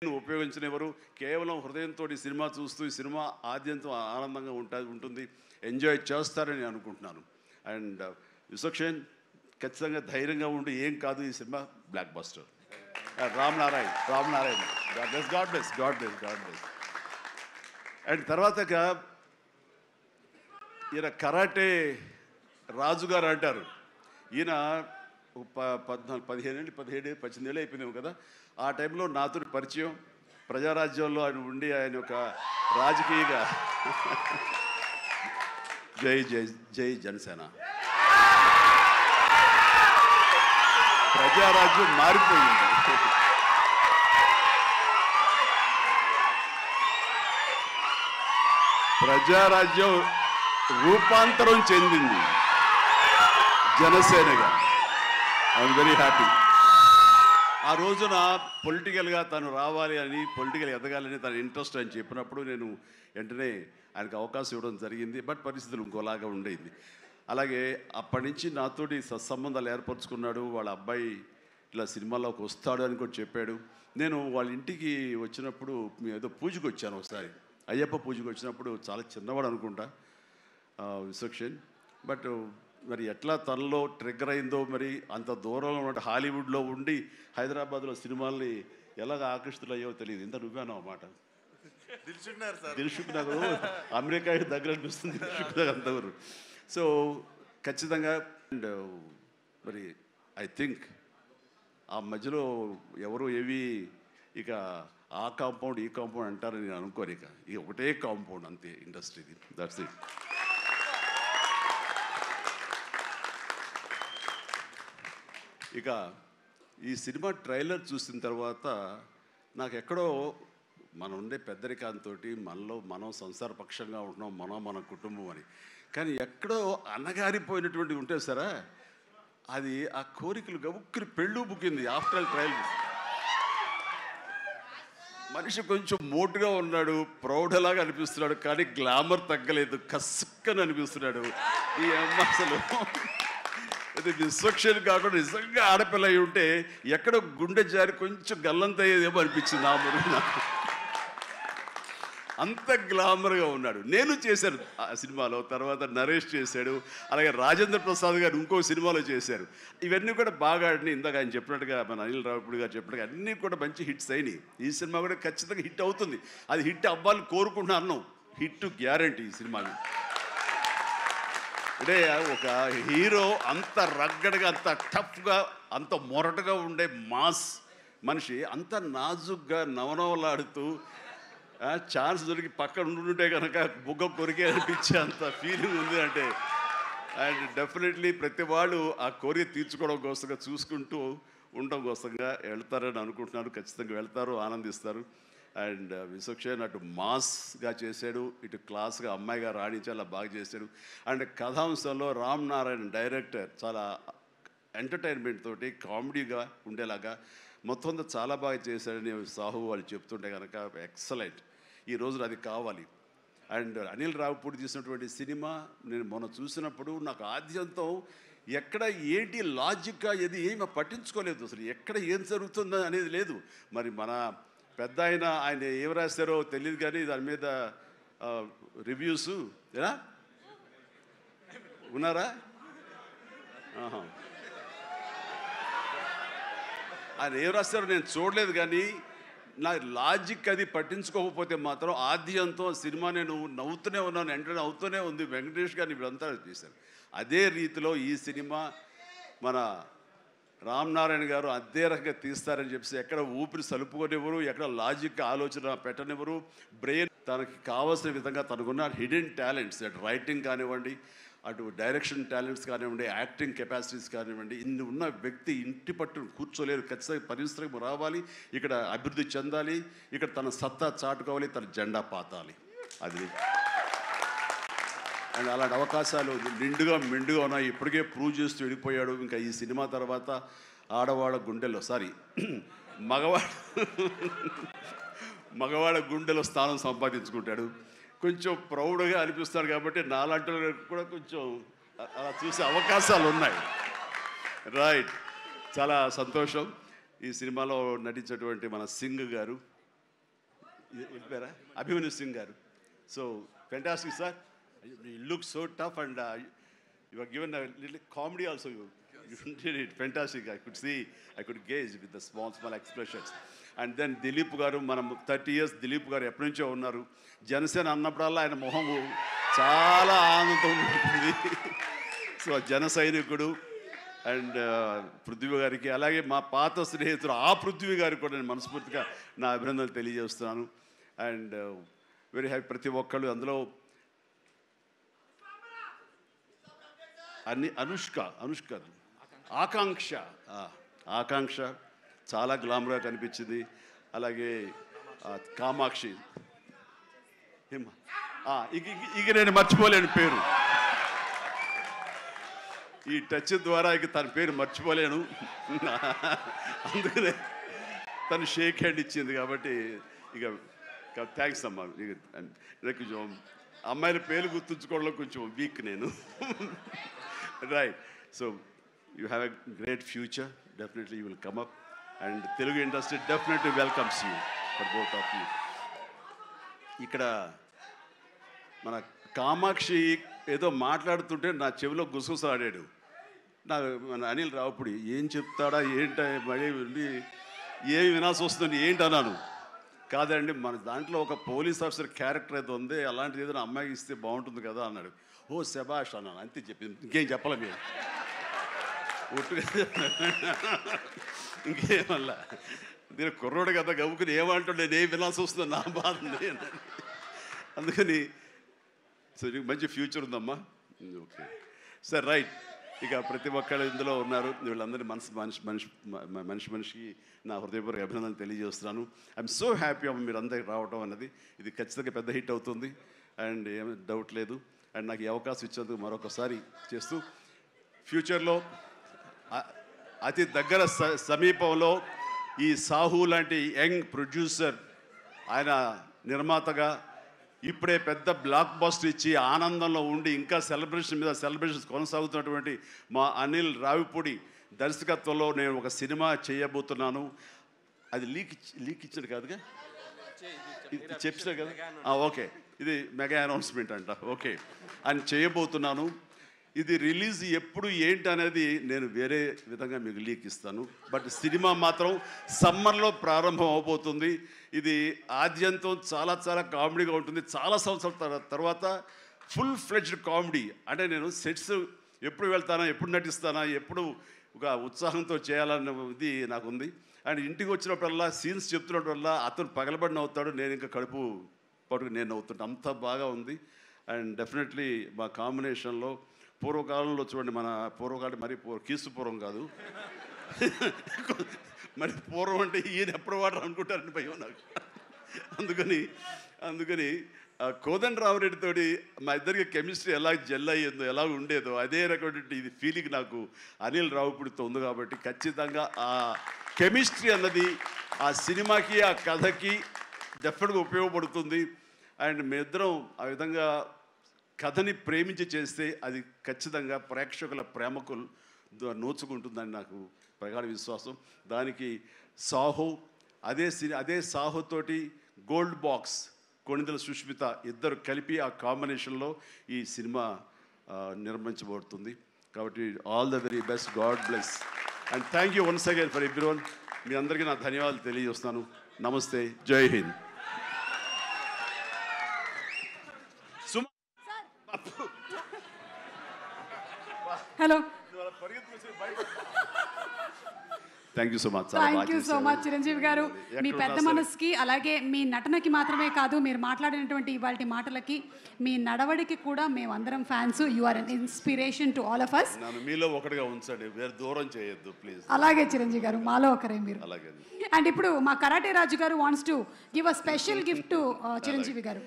ఉపయోగించనివ్వరు. కేవలం హృదయంతో ఈ సినిమా చూస్తూ ఈ సినిమా ఆద్యంతం ఆనందంగా ఉంటుంది, ఎంజాయ్ చేస్తారని అనుకుంటున్నాను. అండ్ విశ్వక్షేణ్ ఖచ్చితంగా ధైర్యంగా ఉండి ఏం కాదు, ఈ cinema block buster. Ram Narayan God bless. And తర్వాత ఈయన కరాటే రాజుగారు అంటారు. ఈయన 17 ఏళ్ళు అయిపోయినావు కదా. ఆ టైంలో నాతో పరిచయం, ప్రజారాజ్యంలో ఆయన ఉండి ఆయన ఒక రాజకీయగా జై జై జై జనసేన, ప్రజారాజ్యం మారిపోయింది. ప్రజారాజ్యం రూపాంతరం చెందింది జనసేనగా. I'm very happy. ఆ రోజున పొలిటికల్గా తను రావాలి అని, పొలిటికల్ ఎదగాలని తన ఇంట్రెస్ట్ అని చెప్పినప్పుడు నేను వెంటనే ఆయనకు అవకాశం ఇవ్వడం జరిగింది. బట్ పరిస్థితులు ఇంకోలాగా ఉండేది. అలాగే అప్పటి నుంచి నాతోటి సత్సంబంధాలు ఏర్పరచుకున్నాడు. వాళ్ళ అబ్బాయి ఇట్లా సినిమాలోకి వస్తాడు అని కూడా చెప్పాడు. నేను వాళ్ళ ఇంటికి వచ్చినప్పుడు ఏదో పూజకు వచ్చాను ఒకసారి, అయ్యప్ప పూజకు వచ్చినప్పుడు. చాలా చిన్నవాడు అనుకుంటా విశ్వక్షేణ్. బట్ మరి ఎట్లా తనలో ట్రిగ్గర్ అయిందో, మరి అంత దూరంలో ఉన్న హాలీవుడ్లో ఉండి హైదరాబాద్లో సినిమాల్ని ఎలాగ ఆకర్షితులయ్యో తెలియదు. ఇంత నువ్వేనో అన్నమాట. దిల్షుక్ నగర్ అమెరికా దగ్గర అనిపిస్తుంది, దిల్షుక్ నగర్ అంతవరకు. సో ఖచ్చితంగా. అండ్ మరి ఐ థింక్ ఆ మధ్యలో ఎవరు ఏవి ఇక ఆ కాంపౌండ్ ఈ కాంపౌండ్ అంటారని నేను అనుకోను. ఇక ఒకటే కాంపౌండ్ అంతే ఇండస్ట్రీది. That's it. ఇక ఈ సినిమా ట్రైలర్ చూసిన తర్వాత నాకు ఎక్కడో మనం ఉండే పెద్దరికంతో మనం సంసారపక్షంగా ఉంటున్నాం, మన కుటుంబం అని. కానీ ఎక్కడో అన్నగారిపోయినటువంటి ఉంటే సరే, అది ఆ కోరికలు గబుక్కుని పెళ్ళు బుక్కింది ఆఫ్టర్ ట్రైలర్. మనిషి కొంచెం మోటుగా ఉన్నాడు, ప్రౌఢలాగా అనిపిస్తున్నాడు, కానీ గ్లామర్ తగ్గలేదు, కసుక్కని అనిపిస్తున్నాడు. ఈ అమ్మ అసలు అది విశ్వక్షేణ్ కాకుండా నిజంగా ఆడపిల్ల అయి ఉంటే ఎక్కడో గుండె జారి కొంచెం గల్లంత అయ్యేదేమో అనిపించింది. ఆ మురుగు నాకు అంత గ్లామర్గా ఉన్నాడు. నేను చేశాను ఆ సినిమాలో, తర్వాత నరేష్ చేశాడు, అలాగే రాజేంద్ర ప్రసాద్ గారు ఇంకో సినిమాలో చేశారు. ఇవన్నీ కూడా బాగా ఆడినాయి. ఇందాక ఆయన చెప్పినట్టుగా, మన అనిల్ రావిపూడి గారు చెప్పినట్టుగా అన్నీ కూడా మంచి హిట్స్ అయినాయి. ఈ సినిమా కూడా ఖచ్చితంగా హిట్ అవుతుంది. అది హిట్ అవ్వాలని కోరుకుంటున్నా అన్నాం. హిట్ గ్యారంటీ ఈ సినిమాకి. అంటే ఒక హీరో అంత రగ్గడగా, అంత టఫ్గా, అంత మొరటగా ఉండే మాస్ మనిషి అంత నాజుగ్గా నవనవలాడుతూ ఛాన్స్ దొరికి పక్కన ఉండుంటే కనుక బుగ్గ కొరికే అనిపించే అంత ఫీలింగ్ ఉంది. అంటే అండ్ డెఫినెట్లీ ప్రతి వాళ్ళు ఆ కోరిక తీర్చుకోవడం కోసంగా, చూసుకుంటూ ఉండడం కోసంగా వెళ్తారని అనుకుంటున్నారు. ఖచ్చితంగా వెళ్తారు, ఆనందిస్తారు. అండ్ విశ్వక్షేణ్ అటు మాస్గా చేశాడు, ఇటు క్లాస్గా అమ్మాయిగా రాణించి అలా బాగా చేశాడు. అండ్ కథాంశంలో రామ్ నారాయణ్ డైరెక్టర్ చాలా ఎంటర్టైన్మెంట్ తోటి కామెడీగా ఉండేలాగా మొత్తం చాలా బాగా చేశాడని సాహు వాళ్ళు చెప్తుంటే కనుక ఎక్సలెంట్. ఈ రోజున అది కావాలి. అండ్ అనిల్ రావిపూడి తీసినటువంటి సినిమా నేను మొన్న చూసినప్పుడు నాకు ఆద్యంతం ఎక్కడ ఏంటి లాజిక్గా ఏది ఏమి పట్టించుకోలేదు. అసలు ఎక్కడ ఏం జరుగుతుందో అనేది లేదు. మరి మన పెద్ద ఆయన ఏం రాశారో తెలియదు, కానీ దాని మీద రివ్యూస్ ఎలా ఉన్నారా? ఆయన ఏం రాస్తారో నేను చూడలేదు, కానీ నా లాజిక్ అది పట్టించుకోకపోతే మాత్రం ఆద్యంతో సినిమా నేను నవ్వుతూనే ఉన్నాను, వెంటనే అవుతూనే ఉంది. వెంకటేష్ గారిని వీళ్ళంతా చేశారు. అదే రీతిలో ఈ సినిమా మన రామ్ నారాయణ గారు అదే రకంగా తీస్తారని చెప్పేసి ఎక్కడ ఊపిరి సలుపుకొనివ్వరు, ఎక్కడ లాజిక్ ఆలోచన పెట్టనివ్వరు. బ్రెయిన్ తనకి కావాల్సిన విధంగా తనకున్న హిడెన్ టాలెంట్స్, అటు రైటింగ్ కానివ్వండి, అటు డైరెక్షన్ టాలెంట్స్ కానివ్వండి, యాక్టింగ్ కెపాసిటీస్ కానివ్వండి, ఇన్ని ఉన్న వ్యక్తి ఇంటి పట్టును కూర్చోలేరు. ఖచ్చితంగా పరిశ్రమ రావాలి, ఇక్కడ అభివృద్ధి చెందాలి, ఇక్కడ తన సత్తా చాటుకోవాలి, తన జెండా పాతాలి. అది అండ్ అలాంటి అవకాశాలు నిండుగా మెండుగా ఉన్నాయి. ఇప్పటికే ప్రూవ్ చేస్తూ వెళ్ళిపోయాడు. ఇంకా ఈ సినిమా తర్వాత ఆడవాళ్ళ గుండెల్లో మగవాళ్ళ గుండెలో స్థానం సంపాదించుకుంటాడు. కొంచెం ప్రౌడ్గా అనిపిస్తాడు. కాబట్టి నాలాంటి కూడా కొంచెం అలా చూసే అవకాశాలు ఉన్నాయి. రైట్, చాలా సంతోషం. ఈ సినిమాలో నటించేటువంటి మన సింగ్ గారు వెళ్ళిపోయారా? అభిమన్యు సింగ్ గారు. So fantastic sir, you look so tough and you are given little comedy also. You did it fantastic. I could gauge with the small expressions. And then Dilip గారు, మనం 30 years దిలీప్ గారు ఎప్పటి నుంచో ఉన్నారు. జనసేన అన్నప్పుడల్లా ఆయన మొహం చాలా ఆనందంతో ఉంటుంది. సో జన సైనికుడు. అండ్ పృథ్వీ గారికి, అలాగే మా పాత స్నేహితుడు ఆ పృథ్వీ గారికి కూడా నేను మనస్ఫూర్తిగా నా అభినందనలు తెలియజేస్తున్నాను. And very happy. ప్రతి ఒక్కళ్ళు అందులో అనుష్క ఆకాంక్ష చాలా గ్లామర్గా కనిపించింది. అలాగే కామాక్షి, ఇక నేను మర్చిపోలేను పేరు, ఈ టచ్ ద్వారా ఇక తన పేరు మర్చిపోలేను. అందుకనే తను షేక్ హ్యాండ్ ఇచ్చింది కాబట్టి ఇక థ్యాంక్స్ అమ్మా. కొంచెం అమ్మాయిల పేరు గుర్తుంచుకోవడంలో కొంచెం వీక్ నేను. Right. So you have a great future. Definitely you will come up, and Telugu industry definitely welcomes you, for both of you. ఇక్కడ మన కామాక్షి ఏదో మాట్లాడుతుంటే నా చెవిలో గుసగుసలాడాడు. మన అనిల్ రావుపూడి ఏం చెప్తాడా ఏంట, మళ్ళీ ఏమి వినాల్సి వస్తుంది ఏంటి అన్నాను. కాదండి, మన దాంట్లో ఒక పోలీస్ ఆఫీసర్ క్యారెక్టర్ ఏదో ఉంది, అలాంటిది ఏదైనా అమ్మాయికి ఇస్తే బాగుంటుంది కదా అన్నాడు. ఓ శభాష్ అన్నాను, అంతే చెప్పింది, ఇంకేం చెప్పలే మీరు. ఇంకేమల్లా నేను కుర్రోడు కదా గవ్వుకుని ఏమంటాడు, నేను ఏం వినాల్సి వస్తుంది, నా బాధ. అందుకని సో నీకు మంచి ఫ్యూచర్ ఉందమ్మా. Okay sir, right. ఇక ప్రతి ఒక్కళ్ళు ఇందులో ఉన్నారు. వీళ్ళందరినీ మనిషికి నా హృదయపూర్వక అభినందనలు తెలియజేస్తున్నాను. ఐఎమ్ సో హ్యాపీ అమ్మ మీరు అందరికి రావడం అన్నది. ఇది ఖచ్చితంగా పెద్ద హిట్ అవుతుంది అండ్ ఏమీ డౌట్ లేదు. అండ్ నాకు ఈ అవకాశం ఇచ్చేందుకు మరొకసారి చేస్తూ, ఫ్యూచర్లో అతి దగ్గర సమీపంలో ఈ సాహు లాంటి యంగ్ ప్రొడ్యూసర్, ఆయన నిర్మాతగా ఇప్పుడే పెద్ద బ్లాక్ బస్టర్ ఇచ్చి ఆనందంలో ఉండి ఇంకా సెలబ్రేషన్స్ కొనసాగుతున్నటువంటి మా అనిల్ రావిపూడి దర్శకత్వంలో నేను ఒక సినిమా చేయబోతున్నాను. అది లీక్ ఇచ్చాడు కాదుగా, చెప్పాడు కదా. ఓకే, ఇది మెగా అనౌన్స్మెంట్ అంట. ఓకే, అని చేయబోతున్నాను. ఇది రిలీజ్ ఎప్పుడు ఏంటి అనేది నేను వేరే విధంగా మీకు లీక్ ఇస్తాను. బట్ సినిమా మాత్రం సమ్మర్లో ప్రారంభం అవబోతుంది. ఇది ఆద్యంతం చాలా చాలా కామెడీగా ఉంటుంది. చాలా సంవత్సరాల తర్వాత ఫుల్ ఫ్లెడ్జ్డ్ కామెడీ. అంటే నేను సెట్స్ ఎప్పుడు వెళ్తానా, ఎప్పుడు నటిస్తానా, ఎప్పుడు ఒక ఉత్సాహంతో చేయాలన్న ఇది నాకు ఉంది. అండ్ ఇంటికి వచ్చినప్పుడల్లా సీన్స్ చెప్తున్నప్పుడల్లా అతను పగలబడి నవ్వుతాడు, నేను ఇంకా కడుపు పట్టుకు నేను నవ్వుతుంటాను. అంత బాగా ఉంది. అండ్ డెఫినెట్లీ మా కాంబినేషన్లో పూర్వకాలంలో చూడండి, మన పూర్వకాలం మరి కీసుపూర్వం కాదు, మరి పూర్వం అంటే ఈయన ఎప్పుడు వాడరు అనుకుంటారని భయం నాకు. అందుకని కోదండరామరెడ్డితో మా ఇద్దరికి కెమిస్ట్రీ ఎలా జెల్ అయ్యేదో, ఎలా ఉండేదో అదే రకమైన ఇది ఫీలింగ్ నాకు అనిల్ రావుపూడితో ఉంది. కాబట్టి ఖచ్చితంగా ఆ కెమిస్ట్రీ అన్నది ఆ సినిమాకి ఆ కథకి డెఫినెట్గా ఉపయోగపడుతుంది. అండ్ మీ ఇద్దరం ఆ విధంగా కథని ప్రేమించి చేస్తే అది ఖచ్చితంగా ప్రేక్షకుల ప్రేమకు నోచుకుంటుందని నాకు ప్రగాఢ విశ్వాసం. దానికి సాహో, అదే సాహోతోటి గోల్డ్ బాక్స్ కొణిదెల సుష్మిత ఇద్దరు కలిపి ఆ కాంబినేషన్లో ఈ సినిమా నిర్మించబడుతుంది. కాబట్టి all the very best, God bless and thank you once again for everyone. మీ అందరికీ నా ధన్యవాదాలు తెలియజేస్తున్నాను. నమస్తే, జై Hind. Hello, thank you so much. Thank you so much Chiranjeevi garu. మీ పెద్ద మనసుకి, అలాగే మీ నటనకి మాత్రమే కాదు, మీరు మాట్లాడినటువంటి ఇవాళ మాటలకి, మీ నడవడికి కూడా మేమందరం fans. You are an inspiration to all of us. నన్ను మీలో ఒకటిగా ఉంచండి, వేరే దూరం చేయొద్దు ప్లీజ్. అలాగే చిరంజీవి గారు, మాలో ఒకరే మీరు. అలాగే. అండ్ ఇప్పుడు మా కరాటే రాజు గారు wants to give a special gift to Chiranjeevi గారు.